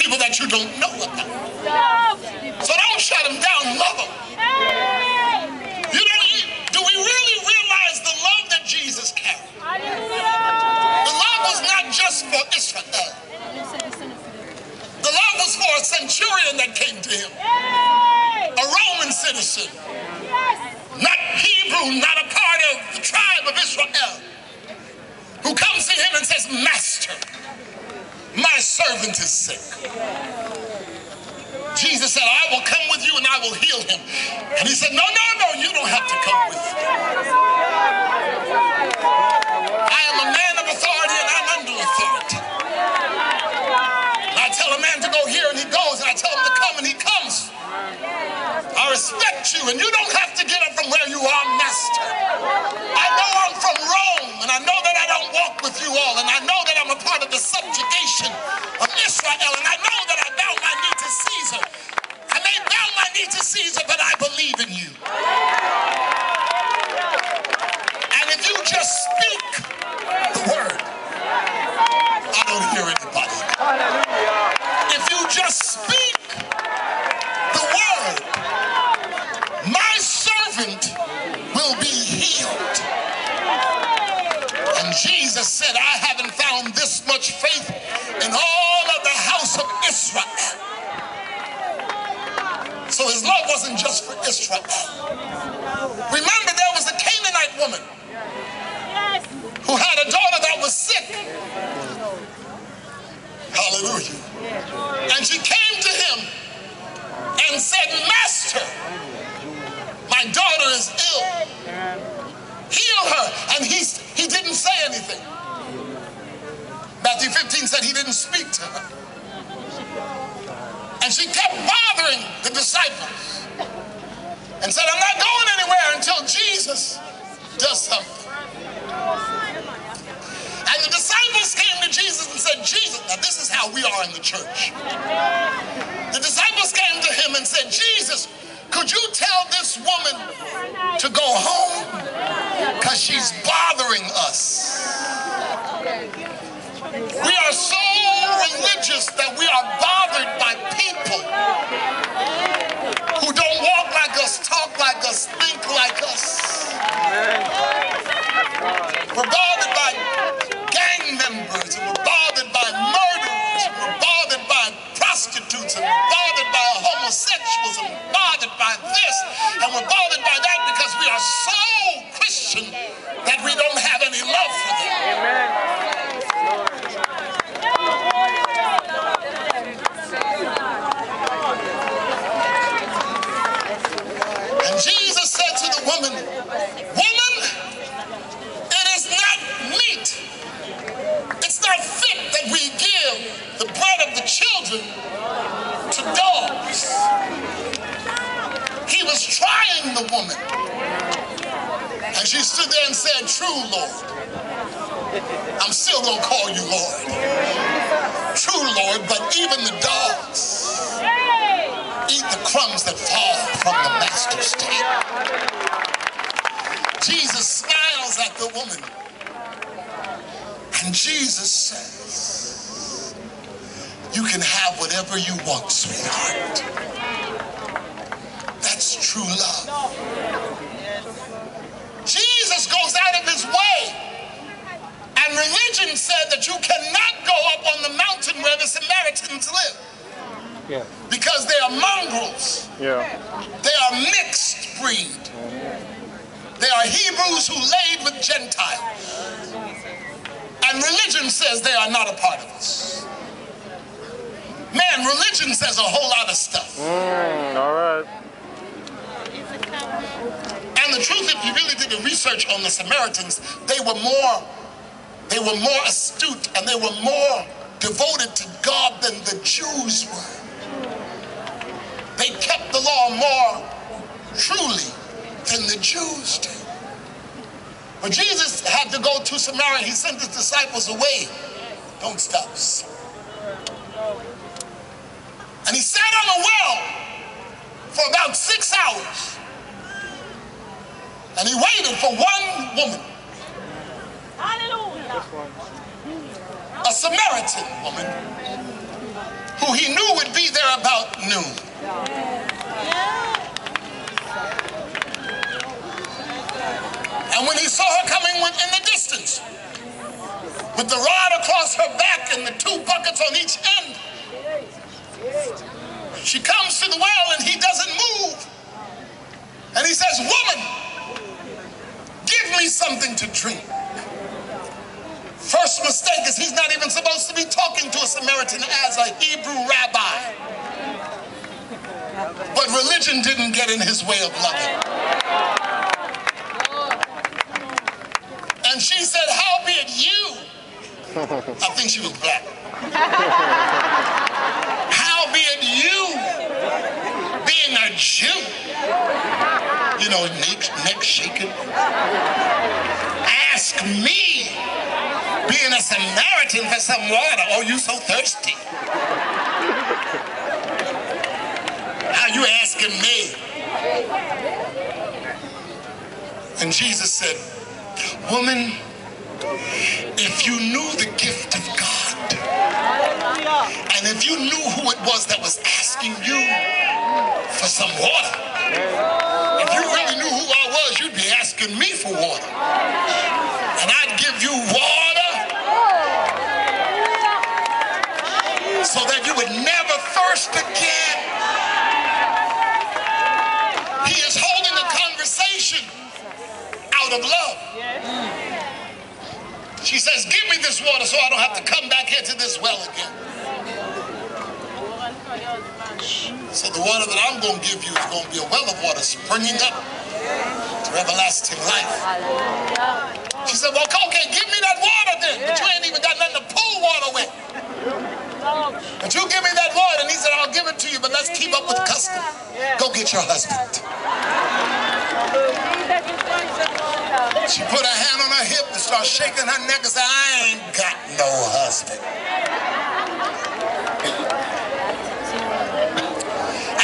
people that you don't know about. So don't shut them down, love them. Do we really realize the love that Jesus carried? The love was not just for Israel. The love was for a centurion that came to him. A Roman citizen. Not Hebrew, not a part of the tribe of Israel. Who comes to him and says, Master, my servant is sick. Jesus said, I will come with you and I will heal him. And he said, no, you don't have to come with me. I am a man of authority and I'm under authority. And I tell a man to go here and he goes, and I tell him to come and he comes. I respect you, and you don't have to get up from where you are, Master. I know I'm from Rome, and I know that I don't walk with you all, and I know that I'm a part of the subjugation of Israel, and I know that I bow my knee to Caesar. I may bow my knee to Caesar, but I believe in you. And if you just speak the word, I don't hear anybody. If you just speak the word, my servant will be healed. And Jesus said, I haven't found this much faith in all of the house of Israel. So his love wasn't just for Israel. Remember, there was a Canaanite woman who had a daughter that was sick. Hallelujah. And she came to him and said, Master, my daughter is ill. Heal her. And he didn't say anything. Matthew 15 said he didn't speak to her. And she kept bothering the disciples and said, I'm not going anywhere until Jesus does something. And the disciples came to Jesus and said, Jesus, now this is how we are in the church. The disciples came to him and said, Jesus, could you tell this woman to go home? Because she's bothering us. We are so religious that we are bothered by people who don't walk like us, talk like us, think like us. We're bothered by gang members, and we're bothered by murderers, and we're bothered by prostitutes, and we're bothered by homosexuals, and we're bothered by this, and we're bothered by that because we are so Christian that we don't have any love for them. Amen. And Jesus said to the woman, woman, it is not meet, it's not fit that we give the bread of the children to dogs. He was trying the woman. And she stood there and said, true, Lord. I'm still going to call you Lord. True, Lord, but even the dogs eat the crumbs that fall from the master's table. Jesus smiles at the woman. And Jesus says, you can have whatever you want, sweetheart. That's true love. Jesus goes out of his way. And religion said that you cannot go up on the mountain where the Samaritans live. Yeah. Because they are mongrels. Yeah. They are mixed breed. They are Hebrews who laid with Gentiles. And religion says they are not a part of us. Man, religion says a whole lot of stuff. All right. And the truth, if you really did the research on the Samaritans, they were more astute and they were more devoted to God than the Jews were. They kept the law more truly than the Jews did. But Jesus had to go to Samaria. He sent his disciples away. Don't stop. And he sat on a well for about 6 hours. And he waited for one woman. Hallelujah. A Samaritan woman who who he knew would be there about noon. And when he saw her coming in the distance, with the rod across her back and the 2 buckets on each end, she comes to the well and he doesn't move. And he says, "Woman, give me something to drink." First mistake is he's not even supposed to be talking to a Samaritan as a Hebrew rabbi. But religion didn't get in his way of loving. And she said, "Howbeit you," I think she was black, "howbeit you, being a Jew," you know, neck shaking, "ask me, being a Samaritan, for some water. Oh, you so thirsty. How you asking me?" And Jesus said, "Woman, if you knew the gift of God, and if you knew who it was that was asking you for some water, if you really knew who I was, you'd be asking me for water. And I'd give you water so that you would never thirst again." He is holding a conversation out of love. She says, "Give me this water so I don't have to come back here to this well again." So the water that I'm going to give you is going to be a well of water springing up to everlasting life. She said, "Well, okay, give me that water then. But you ain't even got nothing to pull water with. But you give me that water." And he said, "I'll give it to you, but let's keep up with custom. Go get your husband." She put her hand on her hip and started shaking her neck and said, "I ain't got no husband."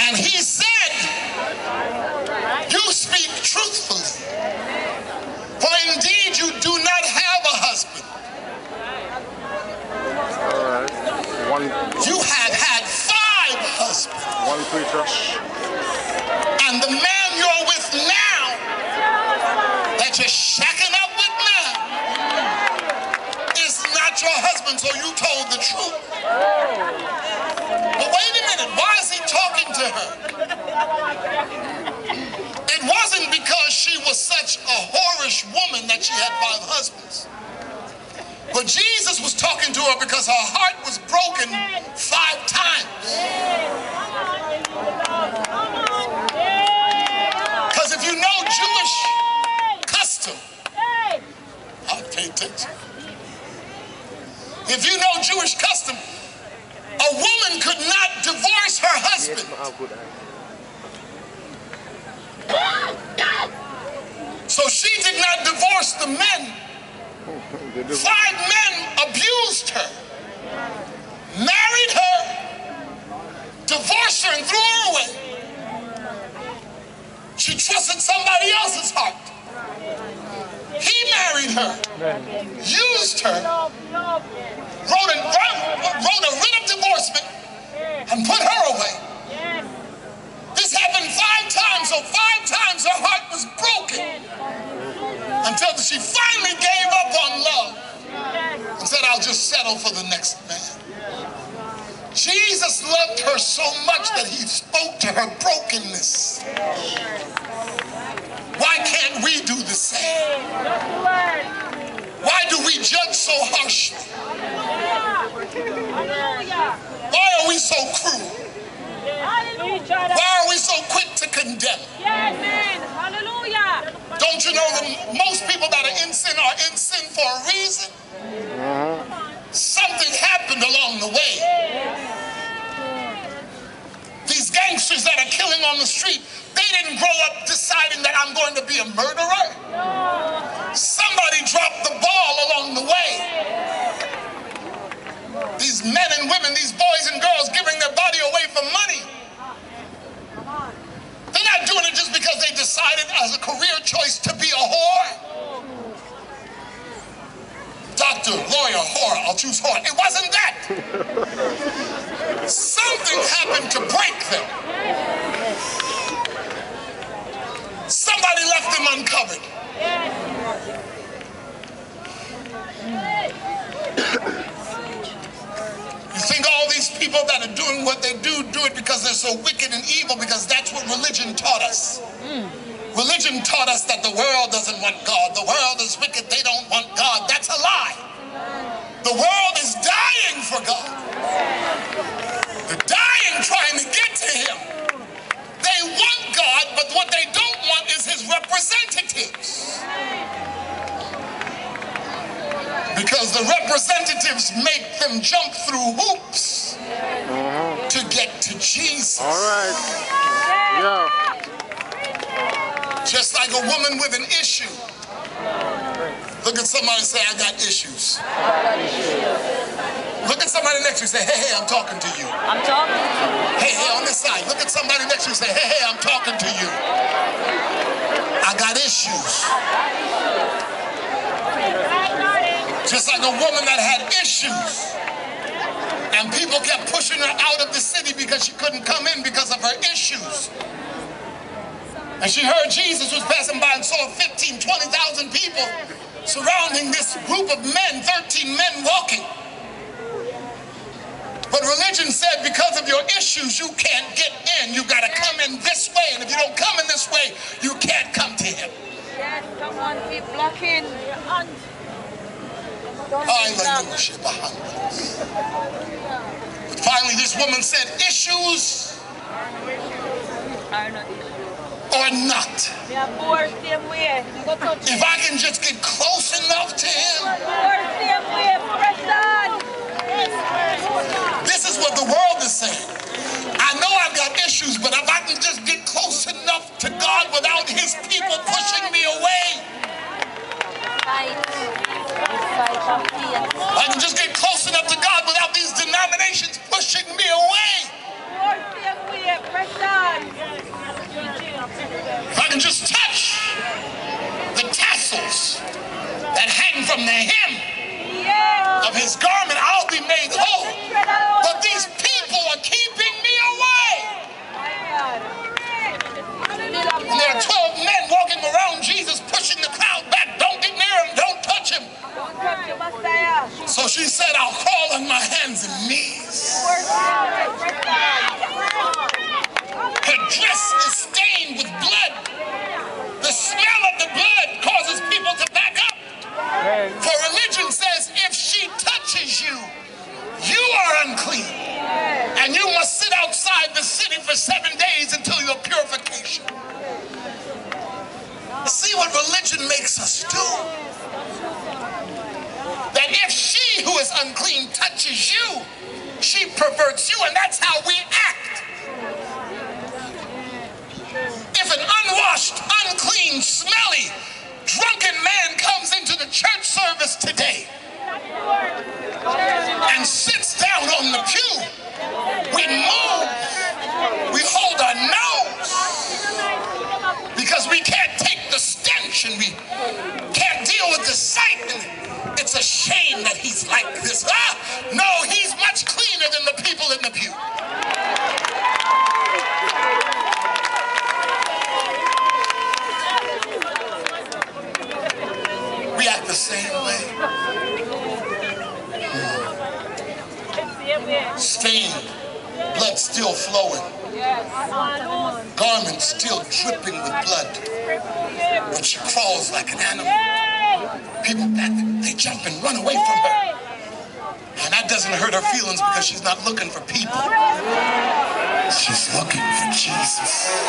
And he said, "You speak truthfully, for indeed you do not have a husband. You have had 5 husbands. One preacher. And the man you're with now, that you're shacking up with now, is not your husband, so you told the truth." But wait a minute, why is he talking to her? It wasn't because she was such a whorish woman that she had 5 husbands. But Jesus was talking to her because her heart was broken 5 times. Because if you know Jewish custom, I'll pay attention. If you know Jewish custom, a woman could not divorce her husband. So she did not divorce the men. 5 men abused her, married her, divorced her and threw her away. She trusted somebody else's heart. He married her, used her, wrote a writ of divorcement, and put her away. This happened 5 times, so 5 times her heart was broken until she finally gave up on love and said, "I'll just settle for the next man." Jesus loved her so much that he spoke to her brokenness. Why can't we do the same? Why do we judge so harshly? Why are we so cruel? Why are we so quick to condemn? Don't you know that most people that are in sin for a reason? Something happened along the way. These gangsters that are killing on the street, they didn't grow up deciding that I'm going to be a murderer. Somebody dropped the ball along the way. These men and women, these boys and girls giving their body away for money, they're not doing it just because they decided as a career choice to be a whore. Doctor, lawyer, whore, I'll choose whore. It wasn't that. happened to break them. Somebody left them uncovered. You think all these people that are doing what they do it because they're so wicked and evil, because that's what religion taught us. Religion taught us that the world doesn't want God. The world is wicked. They don't want God. That's a lie. The world is dying for God. They're dying trying to get to him. They want God, but what they don't want is his representatives. Because the representatives make them jump through hoops to get to Jesus. All right. Yeah. Just like a woman with an issue. Look at somebody and say, I got issues. Look at somebody next to you and say, hey, hey, I'm talking to you. I'm talking to you. Hey, hey, on this side. Look at somebody next to you and say, hey, hey, I'm talking to you. I got issues. Just like a woman that had issues. And people kept pushing her out of the city because she couldn't come in because of her issues. And she heard Jesus was passing by and saw 15, 20,000 people surrounding this group of men, 13 men walking. But religion said because of your issues, you can't get in. You got to come in this way. And if you don't come in this way, you can't come to him. Yes, come on, keep blocking. Hallelujah. But finally, this woman said, issues Are not issues. or not. If I can just get close enough to him. This is what the world is saying. I know I've got issues, but if I can just get close enough to God without his people pushing me away. I can just get close enough to God without these denominations pushing me away. If I can just touch the tassels that hang from the hem of his garment, I'll be made whole. But these people are keeping me away. And there are 12 men walking around Jesus, pushing the crowd back. Don't get near him. Don't touch him. So she said, I'll crawl on my hands and knees. Her dress is stained with blood. The smell of the blood causes people to back up. For religion says if she touches you, you are unclean. And you must sit outside the city for 7 days until your purification. See what religion makes us do? That if she who is unclean touches you, she perverts you, and that's how we act. If an unwashed, unclean, smelly, drunken man comes into the church service today and sits down on the pew, we move, we hold our nose because we can't take the stench and we can't deal with the sight. And it's a shame that he's like this. No, he's much cleaner than the people in the pew. We act the same way. Stained, blood still flowing, garments still dripping with blood. When she crawls like an animal, people back, they jump and run away from her. And that doesn't hurt her feelings because she's not looking for people. She's looking for Jesus.